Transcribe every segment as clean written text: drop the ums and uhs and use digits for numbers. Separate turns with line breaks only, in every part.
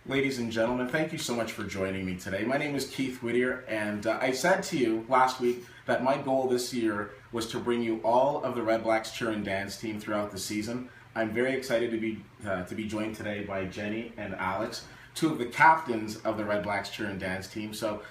Ladies and gentlemen, thank you so much for joining me today. My name is Keith Whittier, and I said to you last week that my goal this year was to bring you all of the REDBLACKS Cheer and Dance team throughout the season. I'm very excited to be joined today by Jenny and Alex, two of the captains of the REDBLACKS Cheer and Dance team. So,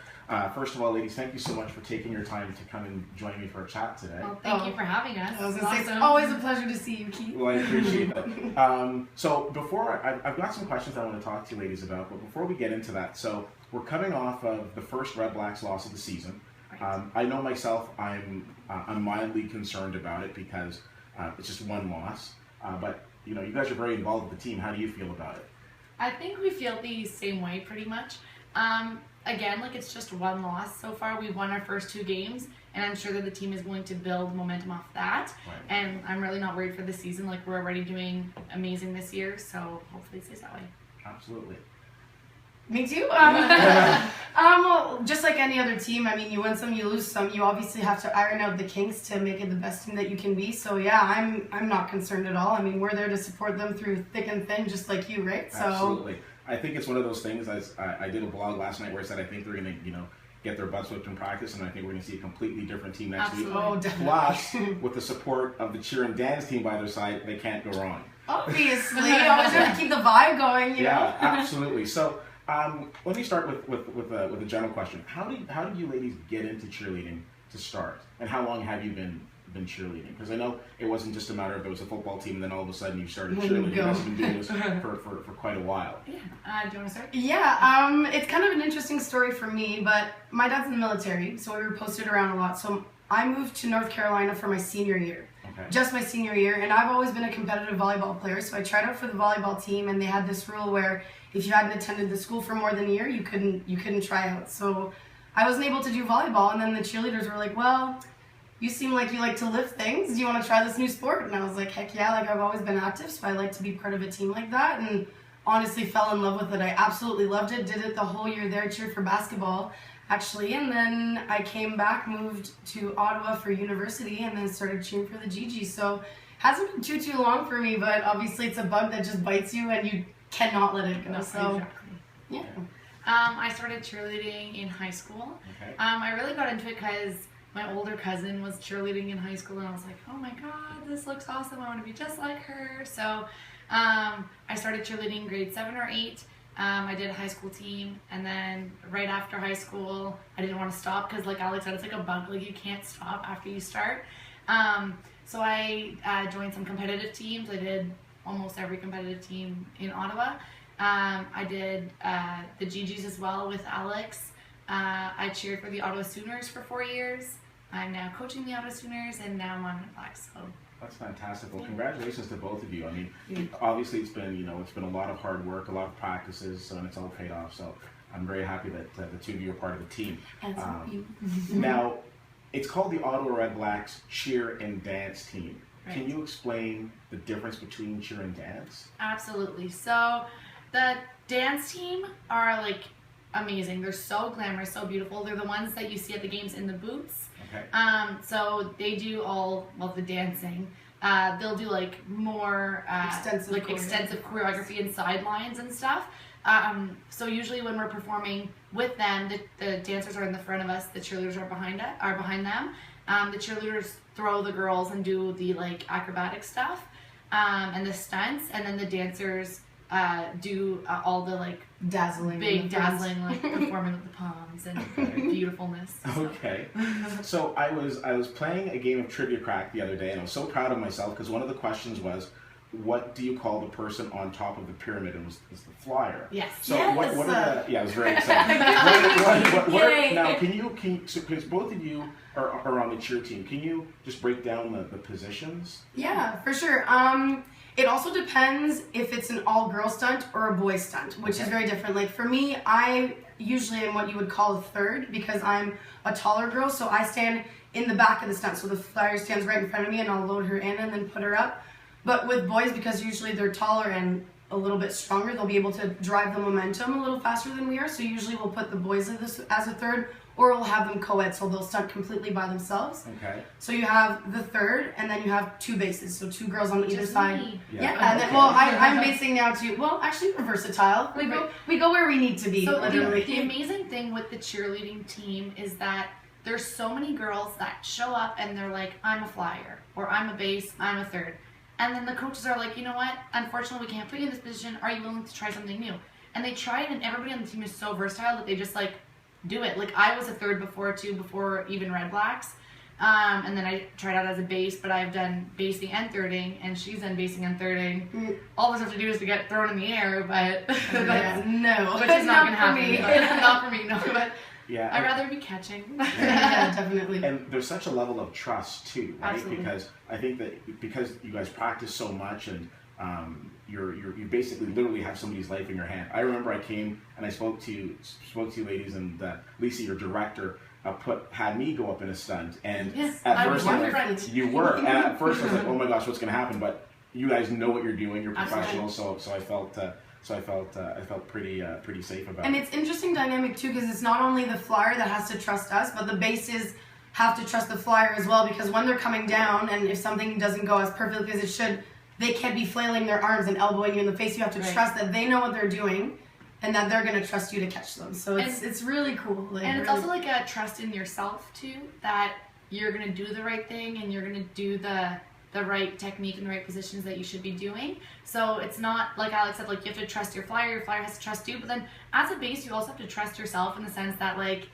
first of all, ladies, thank you so much for taking your time to come and join me for a chat today.
Well, thank you for having us.
I was going to say, it's always a pleasure to see you, Keith.
Well, I appreciate that. So before, I've got some questions I want to talk to you ladies about, but before we get into that, so we're coming off of the first REDBLACKS loss of the season. Right. I know myself, I'm mildly concerned about it because it's just one loss, but you know, you guys are very involved with the team. How do you feel about it?
I think we feel the same way pretty much. Again, like it's just one loss so far. We've won our first 2 games, and I'm sure that the team is going to build momentum off that. Right. And I'm really not worried for the season. Like, we're already doing amazing this year, so hopefully it stays that way.
Absolutely.
Me too. Well, just like any other team, I mean, you win some, you lose some. You obviously have to iron out the kinks to make it the best team that you can be. So yeah, I'm not concerned at all. I mean, we're there to support them through thick and thin, just like you, right? So
absolutely. I think it's one of those things, as I did a blog last night where I said I think they're going to, get their butts whipped in practice, and I think we're going to see a completely different team next week.
Oh, definitely.
Plus, with the support of the Cheer and Dance team by their side, they can't go wrong.
Obviously. Always have to keep the vibe going, you know?
Yeah, absolutely. So, let me start with a general question. How did you ladies get into cheerleading to start? And how long have you been cheerleading? Because I know it wasn't just a matter of there was a football team and then all of a sudden you started cheerleading. You guys have been doing this for quite a while.
Yeah. Do you want to start?
Yeah, it's kind of an interesting story for me, but my dad's in the military, so we were posted around a lot. So I moved to North Carolina for my senior year. Okay. Just my senior year, and I've always been a competitive volleyball player, so I tried out for the volleyball team, and they had this rule where if you hadn't attended the school for more than a year, you couldn't try out. So I wasn't able to do volleyball, and then the cheerleaders were like, well, you seem like you like to lift things. Do you want to try this new sport? And I was like, heck yeah, like I've always been active, so I like to be part of a team like that, and honestly fell in love with it. I absolutely loved it, did it the whole year there, cheered for basketball, actually, and then I came back, moved to Ottawa for university, and then started cheering for the GG. So hasn't been too long for me, but obviously it's a bug that just bites you and you cannot let it go.
No,
so
exactly.
Yeah.
I started cheerleading in high school. Okay. I really got into it because my older cousin was cheerleading in high school, and I was like, oh my god, this looks awesome, I want to be just like her. So I started cheerleading grade 7 or 8. I did a high school team, and then right after high school, I didn't want to stop because, like Alex said, it's like a bug, like you can't stop after you start. So I joined some competitive teams. I did almost every competitive team in Ottawa. I did the GGs as well with Alex. I cheered for the Ottawa Sooners for 4 years. I'm now coaching the Ottawa Sooners, and now I'm on REDBLACKS. So
that's fantastic. Well, congratulations to both of you. I mean, obviously it's been a lot of hard work, a lot of practices, and it's all paid off. So I'm very happy that the two of you are part of the team. Now, it's called the Ottawa REDBLACKS Cheer and Dance team. Right. Can you explain the difference between cheer and dance?
Absolutely. So the dance team are like amazing. They're so glamorous, so beautiful. They're the ones that you see at the games in the booths. Okay. So they do all the dancing. They'll do like more extensive choreography and sidelines and stuff. So usually when we're performing with them, the dancers are in the front of us, the cheerleaders are behind them. The cheerleaders throw the girls and do the like acrobatic stuff and the stunts, and then the dancers do all the like dazzling like performing with the palms and beautifulness. So.
Okay. So I was playing a game of Trivia Crack the other day, and I was so proud of myself because one of the questions was, what do you call the person on top of the pyramid? It was the flyer.
Yes.
So what are the, yeah, I was very excited. Now, can you so because both of you are on the cheer team, can you just break down the positions?
Yeah, for sure. It also depends if it's an all-girl stunt or a boy stunt, which is very different. Like for me, I usually am what you would call a third because I'm a taller girl, so I stand in the back of the stunt. So the flyer stands right in front of me, and I'll load her in and then put her up. But with boys, because usually they're taller and a little bit stronger, they'll be able to drive the momentum a little faster than we are. So usually we'll put the boys as a third, or we'll have them co-ed, so they'll stunt completely by themselves.
Okay.
So you have the third, and then you have 2 bases, so 2 girls on either side.
Yeah.
And then, well, I'm basing now too. Well, actually, we're versatile. We go where we need to be.
So
literally.
the amazing thing with the cheerleading team is that there's so many girls that show up and they're like, I'm a flyer, or I'm a base, I'm a third. And then the coaches are like, you know what? Unfortunately, we can't put you in this position. Are you willing to try something new? And they try it, and everybody on the team is so versatile that they just like do it. Like I was a third before too, before even Red Blacks. And then I tried out as a base, but I've done basing and thirding, and she's done basing and thirding. All we have to do is to get thrown in the air, but
no,
which is not going to happen. Not for me, no. But
yeah,
I'd rather be catching.
Yeah, definitely.
And there's such a level of trust too, right?
Absolutely.
Because I think that because you guys practice so much, and you basically literally have somebody's life in your hand. I remember I came and I spoke to you ladies, and Lisa, your director, had me go up in a stunt, and
yes,
at first
you
were, and at first I was like, oh my gosh, what's going to happen? But you guys know what you're doing. You're professionals, so I felt pretty safe about it.
And it's interesting dynamic too, because it's not only the flyer that has to trust us, but the bases have to trust the flyer as well, because when they're coming down, and if something doesn't go as perfectly as it should, they can't be flailing their arms and elbowing you in the face. You have to trust that they know what they're doing, and that they're going to trust you to catch them. So it's really cool. Like,
and it's
really
also like a trust in yourself too, that you're going to do the right thing, and you're going to do the right technique and the right positions that you should be doing. So it's not like Alex said, like you have to trust your flyer has to trust you, but then as a base you also have to trust yourself in the sense that like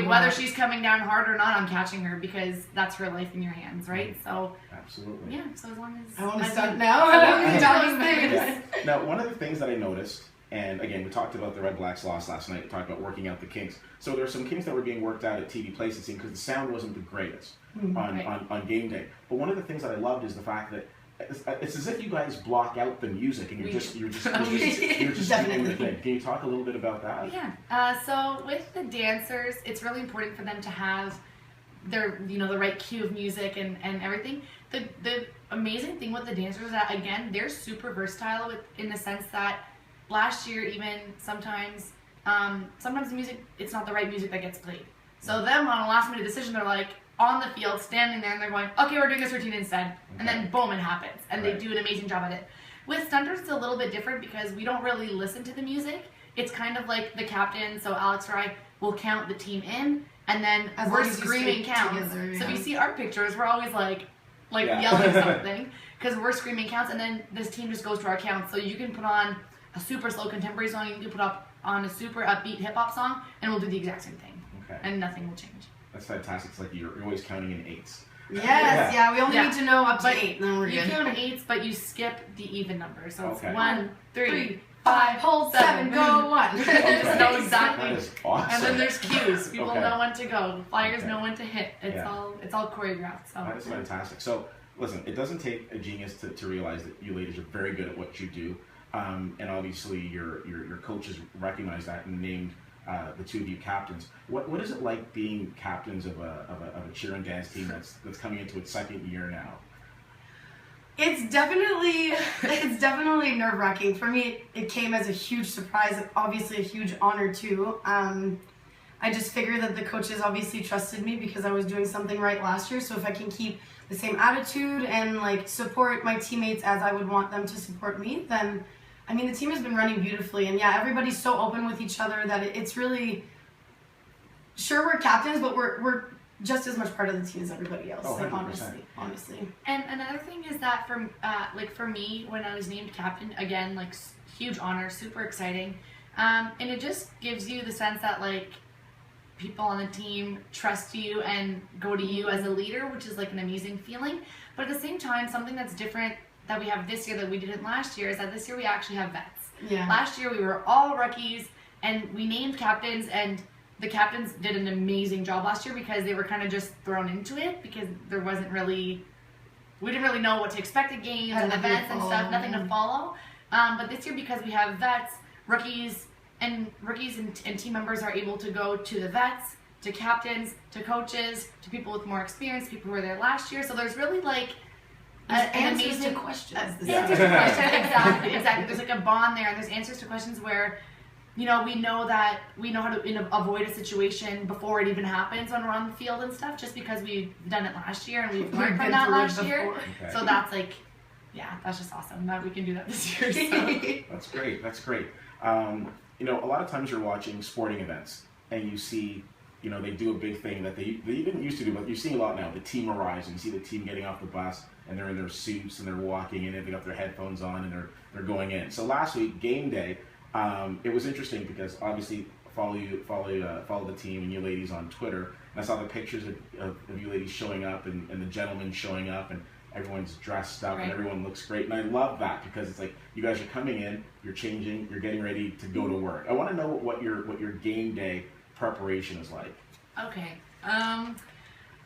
whether she's coming down hard or not, I'm catching her, because that's her life in your hands, right? So
absolutely.
Yeah, so as long as
I want to stunt now. Yeah.
Now, one of the things that I noticed, and again, we talked about the Red Blacks loss last night, we talked about working out the kinks. So there are some kinks that were being worked out at TV Place, it seemed, because the sound wasn't the greatest on game day. But one of the things that I loved is the fact that it's as if you guys block out the music and you're just doing the thing. Can you talk a little bit about that?
Yeah. So with the dancers, it's really important for them to have their the right cue of music and everything. The amazing thing with the dancers is that again they're super versatile in the sense that last year even sometimes the music, it's not the right music that gets played. So them on a last minute decision, they're like on the field standing there and they're going, okay, we're doing this routine instead, and then boom, it happens, and they do an amazing job at it. With stunters it's a little bit different because we don't really listen to the music. It's kind of like the captain, so Alex or I will count the team in, and then we're screaming counts. Together, So if you see our pictures, we're always like yelling something because we're screaming counts, and then this team just goes to our counts. So you can put on a super slow contemporary song, you can put up on a super upbeat hip hop song, and we'll do the exact same thing, and nothing will change.
That's fantastic. It's like you're always counting in eights.
Yes, we only need to know up to 8, then we're good.
You count eights, but you skip the even number. So it's 1, 3,
5, hold 7, go 1.
Just know exactly.
That is awesome.
And then there's cues. People know when to go. The flyers know when to hit. It's all choreographed. So
that is fantastic. So listen, it doesn't take a genius to realize that you ladies are very good at what you do, and obviously your coaches recognize that and named the two of you captains. What is it like being captains of a cheer and dance team that's coming into its second year now?
It's definitely nerve-wracking. For me, it came as a huge surprise, and obviously a huge honor too. I just figured that the coaches obviously trusted me because I was doing something right last year. So if I can keep the same attitude and like support my teammates as I would want them to support me, then I mean the team has been running beautifully. And yeah, everybody's so open with each other that it's really, sure we're captains, but we're just as much part of the team as everybody else.
Oh,
like, honestly.
And another thing is that for me, when I was named captain, again, like huge honor, super exciting, and it just gives you the sense that like people on the team trust you and go to you as a leader, which is like an amazing feeling. But at the same time, something that's different that we have this year that we didn't last year is that this year we actually have vets.
Yeah.
Last year we were all rookies and we named captains, and the captains did an amazing job last year because they were kind of just thrown into it because we didn't really know what to expect at games and events and stuff, nothing to follow. But this year, because we have vets, rookies and team members are able to go to the vets, to captains, to coaches, to people with more experience, people who were there last year. So there's really like
an amazing questions.
Answers to questions, exactly. There's like a bond there, and there's answers to questions where we know how to avoid a situation before it even happens when we're on the field and stuff, just because we've done it last year and we've learned from that last year. Okay. So that's like, yeah, that's just awesome that we can do that this year. So.
That's great. That's great. You know, a lot of times you're watching sporting events and you see, you know, they do a big thing that they didn't used to do, but you're seeing a lot now. The team arrives and you see the team getting off the bus and they're in their suits and they're walking in and they got their headphones on and they're going in. So last week, game day, it was interesting because obviously follow the team and you ladies on Twitter. And I saw the pictures of you ladies showing up and the gentlemen showing up and everyone's dressed up and everyone looks great. And I love that because it's like you guys are coming in, you're changing, you're getting ready to go to work. I want to know what your game day preparation is like.
Okay.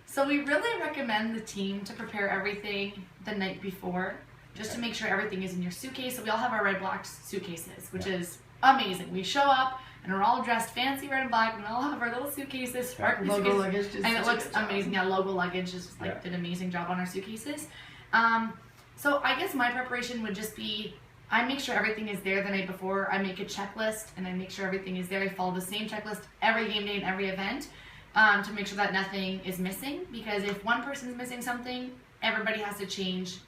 So we really recommend the team to prepare everything the night before, just to make sure everything is in your suitcase. So we all have our REDBLACKS suitcases, which is amazing. We show up and we're all dressed fancy red and black, and we all have our little suitcases, sparkly
logo
suitcases,
luggage, just
and it looks amazing. Yeah, logo luggage just like did an amazing job on our suitcases. So I guess my preparation would just be, I make sure everything is there the night before. I make a checklist and I make sure everything is there. I follow the same checklist every game day and every event to make sure that nothing is missing, because if one person is missing something, everybody has to change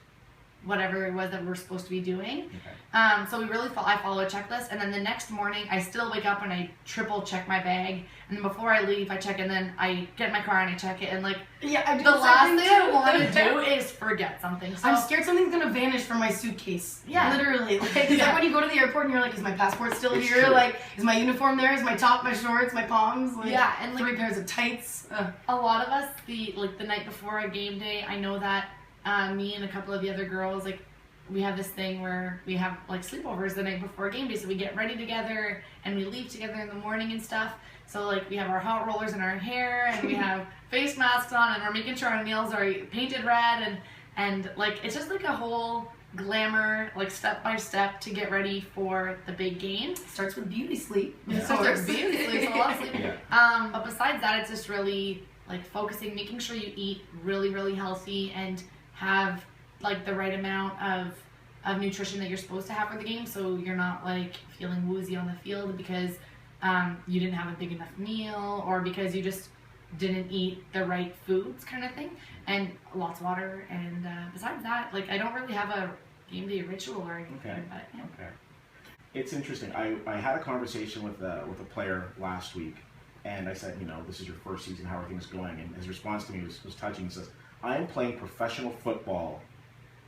whatever it was that we're supposed to be doing. Okay. So we really I follow a checklist, and then the next morning I still wake up and I triple check my bag, and then before I leave I check, and then I get in my car and I check it, and like the last thing I want to do is forget something. So
I'm scared something's gonna vanish from my suitcase. Yeah, literally. Like, it's like when you go to the airport and you're like, is my passport still here? True. Like, is my uniform there? Is my top, my shorts, my palms? Like, yeah, and like 3 pairs of tights.
A lot of us, the night before a game day, I know that me and a couple of the other girls, like, we have this thing where we have like sleepovers the night before game day, so we get ready together and we leave together in the morning and stuff. So like we have our hot rollers in our hair and we have face masks on and we're making sure our nails are painted red and like it's just like a whole glamour, like step by step to get ready for the big game.
Starts with beauty sleep.
Yeah. So starts beauty sleep, so a lot of sleep. Yeah. But besides that, it's just really like focusing, making sure you eat really, really healthy and have like the right amount of nutrition that you're supposed to have for the game, so you're not like feeling woozy on the field because you didn't have a big enough meal or because you just didn't eat the right foods, kind of thing. And lots of water. And besides that, like I don't really have a game day ritual or anything.
Okay.
But, yeah.
Okay. It's interesting. I had a conversation with a player last week, and I said, you know, this is your first season. How are things going? And his response to me was touching. He says, I am playing professional football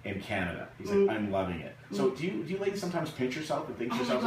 in Canada. He's like, I'm loving it. So do you ladies sometimes pinch yourself and think to yourself,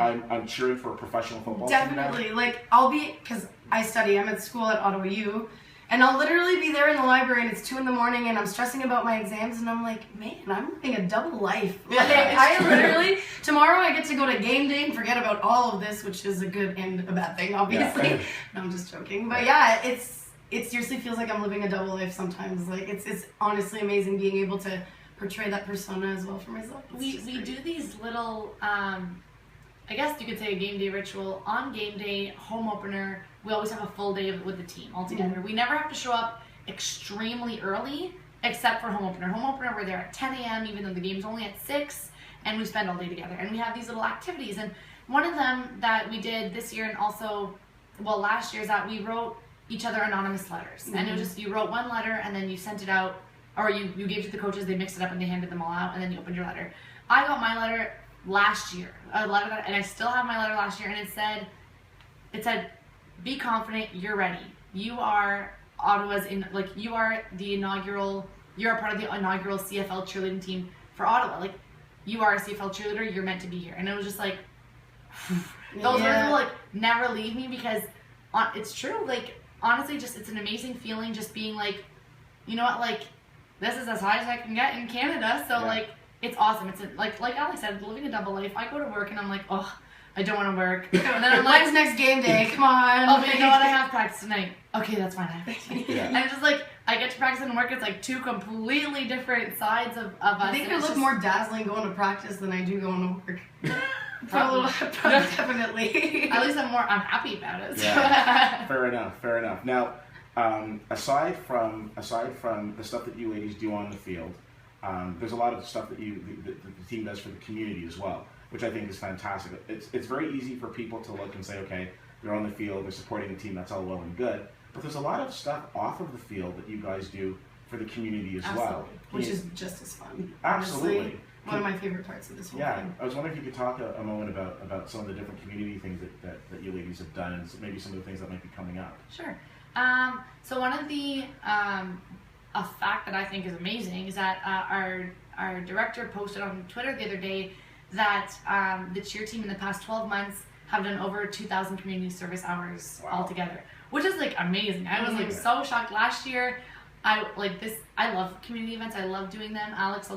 I'm cheering for a professional football team now?
Definitely. Like, I'll be, because I'm at school at Ottawa U, and I'll literally be there in the library and it's 2 a.m. and I'm stressing about my exams and I'm like, man, I'm living a double life. Like, I literally, tomorrow I get to go to game day and forget about all of this, which is a good and a bad thing, obviously. Yeah. No, I'm just joking. But yeah, it seriously feels like I'm living a double life sometimes. Like, it's honestly amazing being able to portray that persona as well for myself.
We do these little, I guess you could say a game day ritual. On game day, home opener, we always have a full day with the team all together. We never have to show up extremely early, except for home opener. Home opener, we're there at 10 a.m. even though the game's only at 6, and we spend all day together. And we have these little activities. And one of them that we did this year and also, well, last year, is that we wrote each other anonymous letters. And it was just, you wrote one letter and then you sent it out, or you gave it to the coaches, they mixed it up and they handed them all out, and then you opened your letter. I got my letter last year, and I still have my letter last year, and it said, be confident, you're ready. You are Ottawa's, you are you're a part of the inaugural CFL cheerleading team for Ottawa. Like, you are a CFL cheerleader, you're meant to be here. And it was just like, those words will like never leave me, because it's true. Like, honestly, just it's an amazing feeling just being like, you know what, like, this is as high as I can get in Canada, so like, it's awesome. It's like Alex said, living a double life. I go to work and I'm like, oh, I don't want to work. And then I'm like,
when's next game day? Come on.
Oh, but you know what? I have practice tonight. Okay, that's fine. I have practice tonight. And it's just like, I get to practice and work. It's like 2 completely different sides of us.
I think I look more dazzling going to practice than I do going to work. Definitely.
At least I'm happy about it. So.
Yeah. Fair enough. Now, aside from the stuff that you ladies do on the field, there's a lot of stuff that the team does for the community as well. which I think is fantastic. It's very easy for people to look and say, okay, they're on the field, they're supporting the team, that's all well and good. But there's a lot of stuff off of the field that you guys do for the community as well.
Which is just as fun.
Absolutely.
Honestly, one of my favorite parts of this whole thing.
Yeah, I was wondering if you could talk a moment about some of the different community things that you ladies have done, and maybe some of the things that might be coming up.
Sure. So one of the, a fact that I think is amazing is that our director posted on Twitter the other day that the cheer team in the past 12 months have done over 2,000 community service hours altogether, which is like amazing. I was like so shocked. Last year, I love community events. I love doing them. Alex,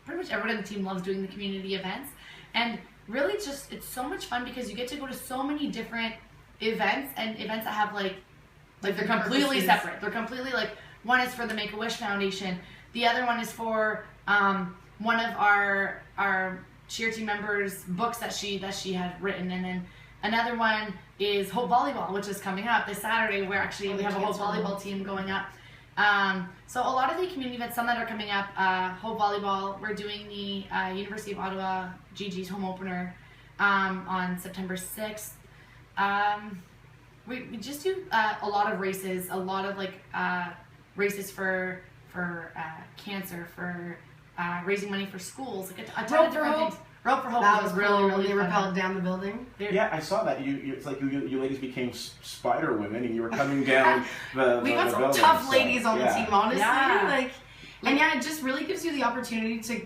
pretty much everyone on the team loves doing the community events, and really it's so much fun because you get to go to so many different events and events that have like they're completely separate. They're completely like, one is for the Make-A-Wish Foundation, the other one is for one of our cheer team members' books that she had written, and then another one is Hope Volleyball, which is coming up this Saturday, where actually we have a Hope Volleyball team going up. So a lot of the community events, some that are coming up, Hope Volleyball, we're doing the University of Ottawa GG's home opener on September 6th. We just do a lot of races, a lot of like races for cancer, for raising money for schools, like a ton of different things. Rope for Hope was really
they rappelled down the building.
Yeah, I saw that. It's like you ladies became spider women, and you were coming down the
We got some tough ladies on the team, honestly. Yeah. And it just really gives you the opportunity to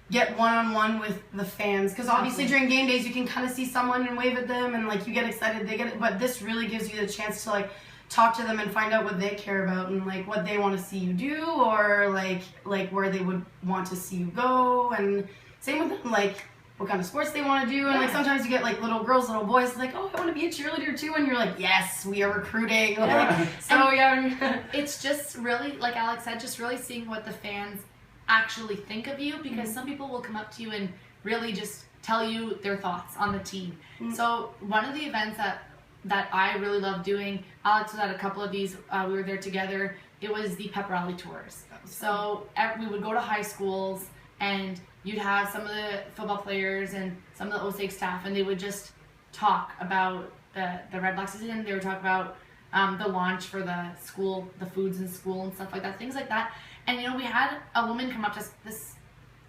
get one-on-one with the fans, because obviously during game days you can kind of see someone and wave at them, and like you get excited, they get it. But this really gives you the chance to like talk to them and find out what they care about and like what they want to see you do, or like where they would want to see you go, and same with them, like what kind of sports they want to do. And like sometimes you get like little girls, little boys like, oh, I want to be a cheerleader too, and you're like, yes, we are recruiting. Like, so young.
It's just really, like Alex said, just really seeing what the fans actually think of you, because some people will come up to you and really just tell you their thoughts on the team. So one of the events that I really love doing, Alex was at a couple of these, we were there together, it was the Pep Rally Tours. So we would go to high schools, and you'd have some of the football players and some of the OSAG staff, and they would just talk about the REDBLACKS season. They would talk about the launch for the school, the foods in school and stuff like that, things like that. And we had a woman come up to us, this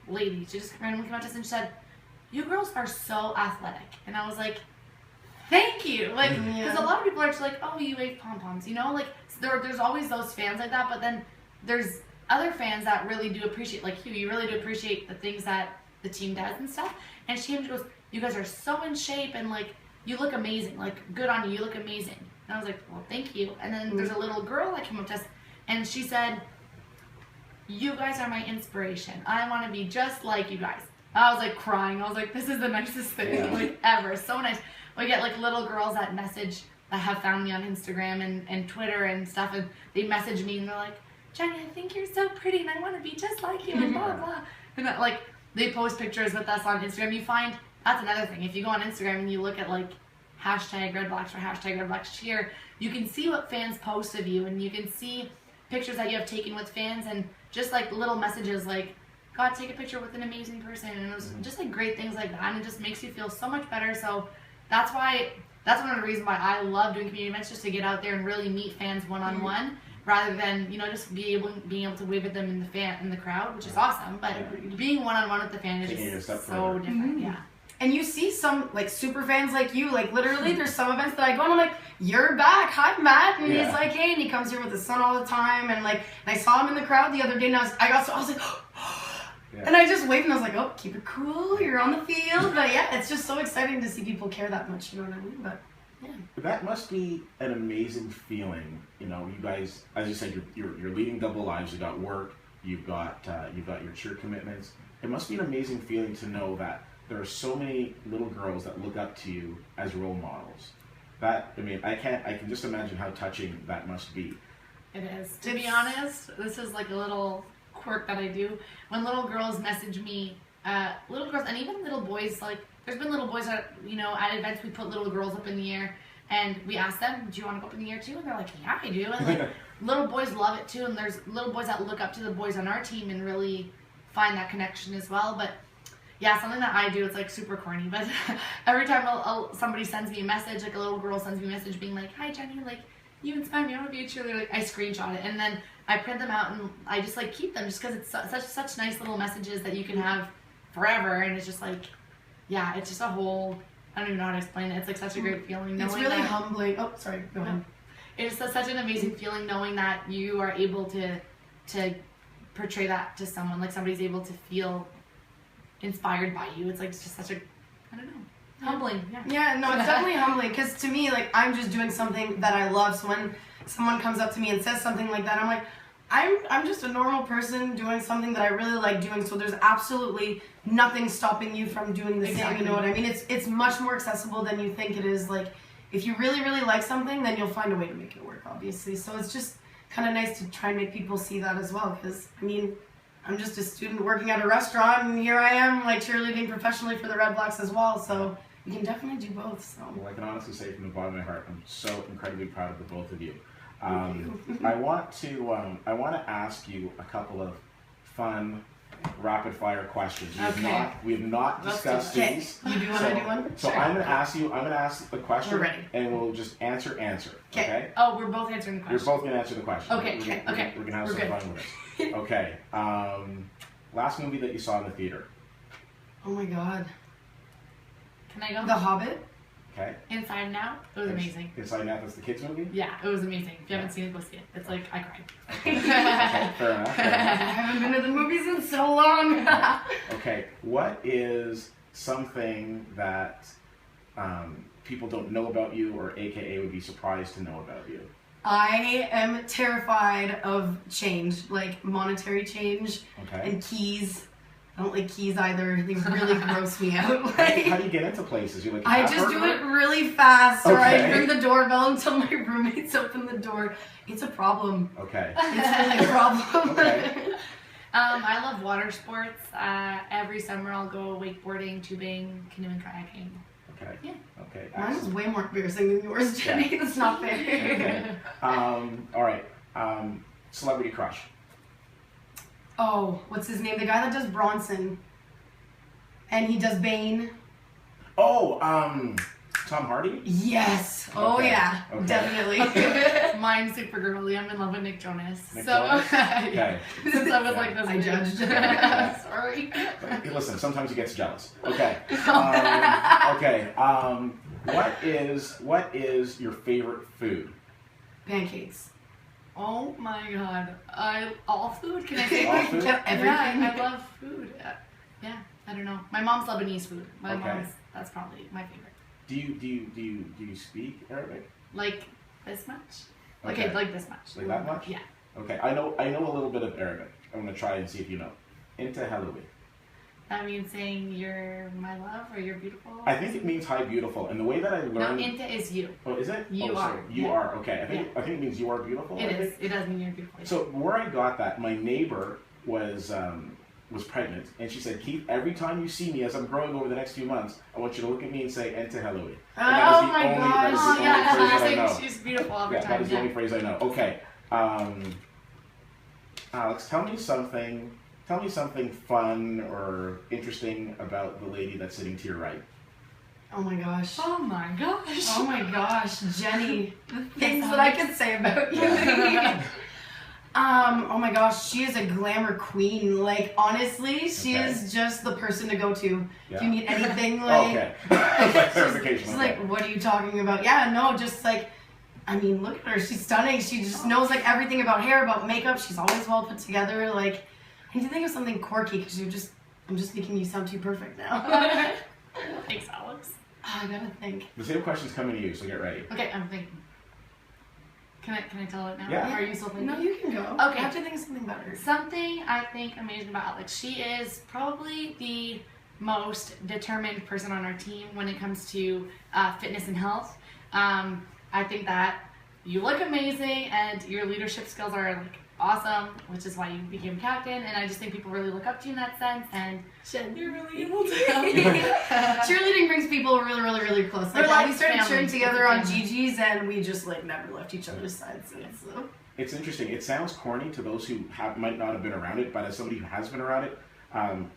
lady, she just randomly came up to us and she said, "You girls are so athletic." And I was like, thank you. Like, because a lot of people are just like, oh, you wave pom-poms, like there's always those fans like that, but then there's other fans that really do appreciate, like you really do appreciate the things that the team does and stuff. And she goes, "You guys are so in shape, and like you look amazing, like good on you, you look amazing." And I was like, well, thank you. And then there's a little girl that came up to us, and she said, "You guys are my inspiration. I want to be just like you guys." I was like crying. I was like, this is the nicest thing like ever. So nice. We get like little girls that message, that have found me on Instagram and Twitter and stuff, and they message me and they're like, "Jenny, I think you're so pretty and I want to be just like you," and blah, blah. And that, like, they post pictures with us on Instagram. You find, that's another thing, if you go on Instagram and you look at like hashtag REDBLACKS or hashtag REDBLACKS Cheer, you can see what fans post of you, and you can see pictures that you have taken with fans, and just like little messages like, "God, take a picture with an amazing person," and it was just like great things like that, and it just makes you feel so much better. So that's one of the reasons why I love doing community events, just to get out there and really meet fans one-on-one, rather than just being able to wave at them in the crowd, which is awesome. But being one-on-one with the fan is just so different. Yeah.
And you see some like super fans like you, like literally there's some events that I go and I'm like, "You're back, hi Matt," and he's like, "Hey," and he comes here with his son all the time, and like, and I saw him in the crowd the other day, and I was like, and I just waved, and I was like, "Oh, keep it cool, you're on the field." But yeah, it's just so exciting to see people care that much, you know what I mean? But yeah.
That must be an amazing feeling. You guys, as you said, you're leading double lives. You got work, you've got your cheer commitments. It must be an amazing feeling to know that there are so many little girls that look up to you as role models. I can just imagine how touching that must be.
It is. To be honest, this is like a little quirk that I do. When little girls message me, little girls and even little boys, like there's been little boys that, at events we put little girls up in the air, and we ask them, "Do you want to go up in the air too?" And they're like, "Yeah, I do." And like little boys love it too, and there's little boys that look up to the boys on our team and really find that connection as well. But yeah, something that I do, it's like super corny, but every time somebody sends me a message, like a little girl sends me a message being like, hi Jenny, like, you inspire me, I want to be a cheerleader, like, I screenshot it, and then I print them out, and I just, like, keep them, just because it's such nice little messages that you can have forever, and it's just, like, yeah, it's just a whole, I don't even know how to explain it, it's, like, such a great feeling.
It's really humbling. Oh, sorry, go ahead.
It's such an amazing feeling knowing that you are able to portray that to someone, like, somebody's able to feel inspired by you. It's, like, it's just such a, I don't know, humbling.
Yeah, no, it's definitely humbling, because to me, like, I'm just doing something that I love, so when someone comes up to me and says something like that, I'm like, I'm just a normal person doing something that I really like doing, so there's absolutely nothing stopping you from doing the same, you know what I mean? It's much more accessible than you think it is. Like, if you really, really like something, then you'll find a way to make it work, obviously. So it's just kind of nice to try and make people see that as well, because, I mean, I'm just a student working at a restaurant, and here I am, like, cheerleading professionally for the Red Blacks as well, so you can definitely do both. So.
Well, I can honestly say from the bottom of my heart, I'm so incredibly proud of the both of you. I want to ask you a couple of fun, rapid-fire questions. We have not discussed these.
You do want to do one?
So I'm going to ask the question,
We're ready.
And we'll just answer. Okay?
Oh, we're both answering the question.
You're both going to answer the question.
Okay.
We're going to have some fun with it. Okay. Last movie that you saw in the theater.
Oh my God.
Can I go?
The Hobbit.
Okay.
Inside and Out. It was amazing.
Inside and Out, that's the kids movie?
Yeah, it was amazing. If you haven't seen it, go see it. It's like, I cried.
Okay, fair enough.
I haven't been to the movies in so long.
Okay, what is something that people don't know about you, or AKA would be surprised to know about you?
I am terrified of change, like monetary change and keys. I don't like keys either. They really gross me out. Like,
how do you get into places? You're like,
I just do it really fast, or I ring the doorbell until my roommates open the door. It's a problem.
Okay.
It's really a problem.
Okay.
I love water sports. Every summer I'll go wakeboarding, tubing, canoeing, kayaking.
Okay.
Yeah.
Okay.
Mine is way more embarrassing than yours, Jenny. Yeah. That's not fair.
Okay. All right. Celebrity crush.
Oh, what's his name? The guy that does Bronson. And he does Bane.
Oh, Tom Hardy?
Yes. Oh, yeah. Okay. Definitely.
Mine's super girly. I'm in love with Nick Jonas.
Jonas? Okay.
Since I was like this.
I judged.
Sorry.
But, listen, sometimes he gets jealous. Okay. What is your favorite food?
Pancakes.
Oh my God. All food? Can I say
all food?
Everything.
Yeah, I love food. Yeah, I don't know. My mom's Lebanese food. That's probably my favorite.
Do you speak Arabic?
Like this much? Okay, like this much.
Like that much?
Yeah.
Okay, I know a little bit of Arabic. I'm gonna try and see if you know. Inta Halawi.
That means saying you're my love or you're beautiful?
I think it means hi beautiful, and the way that I learned.
No, Inta is you.
Oh, is it?
You are.
You are. Okay, I think it means you are beautiful.
It is. It does mean you're beautiful.
So where I got that, my neighbor was pregnant, and she said, Keith, every time you see me as I'm growing over the next few months, I want you to look at me and say Ente Halloween.
Oh my gosh.
Oh yeah, she's beautiful every time.
That is the only phrase I know. Okay. Alex, tell me something fun or interesting about the lady that's sitting to your right.
Oh my gosh.
Oh my gosh.
Oh my gosh, Jenny. Things that I could say about you. Oh my gosh, she is a glamour queen. Like, honestly, she is just the person to go to. If you need anything, like...
Clarification.
She's like, what are you talking about? Yeah, no, just like... I mean, look at her. She's stunning. She just knows, like, everything about hair, about makeup. She's always well put together. Like, I need to think of something quirky, because I'm just making you sound too perfect now.
Thanks, Alex.
Oh, I gotta think.
The same question's coming to you, so get ready.
Okay, I'm thinking. Can I tell it now?
Yeah.
Or are you still thinking?
No, you can go.
Okay.
I have to think of something better.
Something I think amazing about Alex. She is probably the most determined person on our team when it comes to fitness and health. I think that you look amazing and your leadership skills are like awesome, which is why you became captain. And I just think people really look up to you in that sense. And you're really able to help.
Cheerleading brings people really, really, really close. Like, we started cheering together on Gigi's, and we just like never left each other's sides. So.
It's interesting. It sounds corny to those who might not have been around it, but as somebody who has been around it,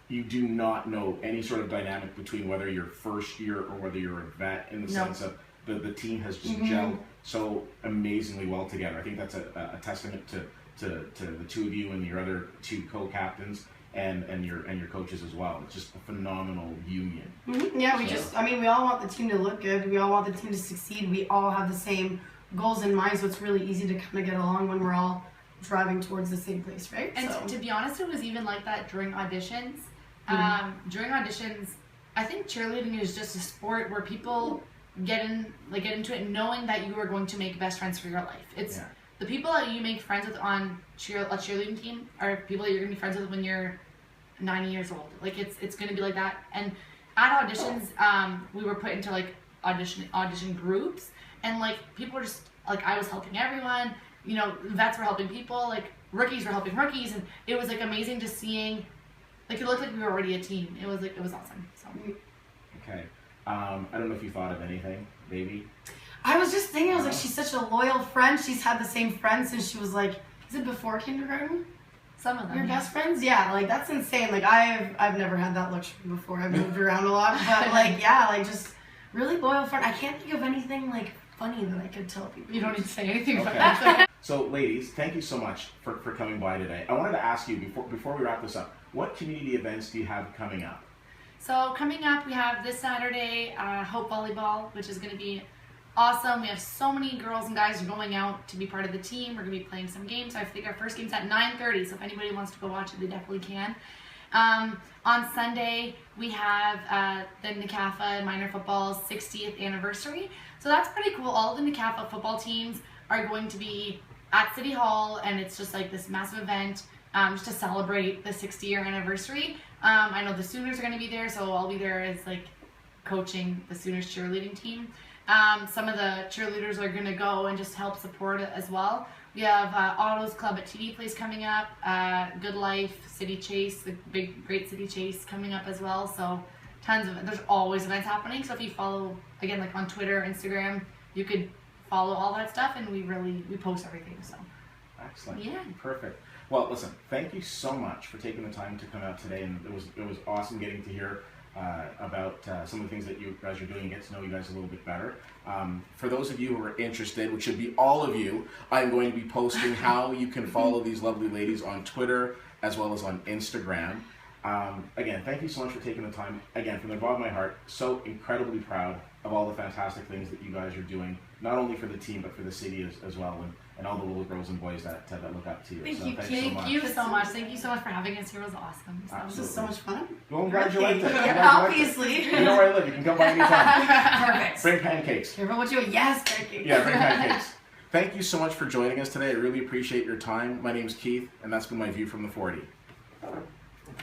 you do not know any sort of dynamic between whether you're first year or whether you're a vet, in the sense of the team has just gelled so amazingly well together. I think that's a testament to the two of you and your other two co-captains and your coaches as well. It's just a phenomenal union.
Yeah, we all want the team to look good. We all want the team to succeed. We all have the same goals in mind, so it's really easy to kind of get along when we're all driving towards the same place, right?
And to be honest, it was even like that during auditions. During auditions, I think cheerleading is just a sport where people get into it knowing that you are going to make best friends for your life. It's the people that you make friends with on a cheerleading team are people that you're gonna be friends with when you're 90 years old. Like it's gonna be like that. And at auditions, we were put into like audition groups, and like people were just like, I was helping everyone. You know, vets were helping people. Like rookies were helping rookies, and it was like amazing just seeing. Like it looked like we were already a team. It was awesome. So.
Okay. I don't know if you thought of anything, baby.
I was just thinking, I was like, she's such a loyal friend. She's had the same friends since she was like, is it before kindergarten?
Some of them.
Your best friends? Yeah, like that's insane. Like I've never had that luxury before. I've moved around a lot, but like just really loyal friend. I can't think of anything like funny that I could tell people.
You don't need to say anything about that.
So ladies, thank you so much for coming by today. I wanted to ask you before we wrap this up, what community events do you have coming up?
So coming up, we have this Saturday, Hope Volleyball, which is going to be awesome. We have so many girls and guys going out to be part of the team. We're going to be playing some games. I think our first game's at 9:30, so if anybody wants to go watch it, they definitely can. On Sunday, we have the NCAFA Minor Football's 60th anniversary. So that's pretty cool. All of the NCAFA football teams are going to be at City Hall, and it's just like this massive event just to celebrate the 60-year anniversary. I know the Sooners are going to be there, so I'll be there as like coaching the Sooners cheerleading team. Some of the cheerleaders are going to go and just help support it as well. We have Otto's Club at TD Place coming up, Good Life, City Chase, the big Great City Chase coming up as well. So there's always events happening. So if you follow, again, like on Twitter, Instagram, you could follow all that stuff, and we post everything. So
excellent.
Yeah.
Perfect. Well, listen, thank you so much for taking the time to come out today, and it was awesome getting to hear about some of the things that you guys are doing and get to know you guys a little bit better. For those of you who are interested, which should be all of you, I'm going to be posting how you can follow these lovely ladies on Twitter as well as on Instagram. Again, thank you so much for taking the time. Again, from the bottom of my heart, so incredibly proud of all the fantastic things that you guys are doing, not only for the team, but for the city as well, and all the little girls and boys that look up to you.
Thank you so much. Thank you so much for having us here. It was awesome.
This is so much fun.
Well, congratulations.
Obviously.
You know where I live. You can come by anytime.
Perfect.
Bring pancakes.
Careful what you yes, pancakes.
Yeah, bring pancakes. Thank you so much for joining us today. I really appreciate your time. My name is Keith, and that's been my view from the 40.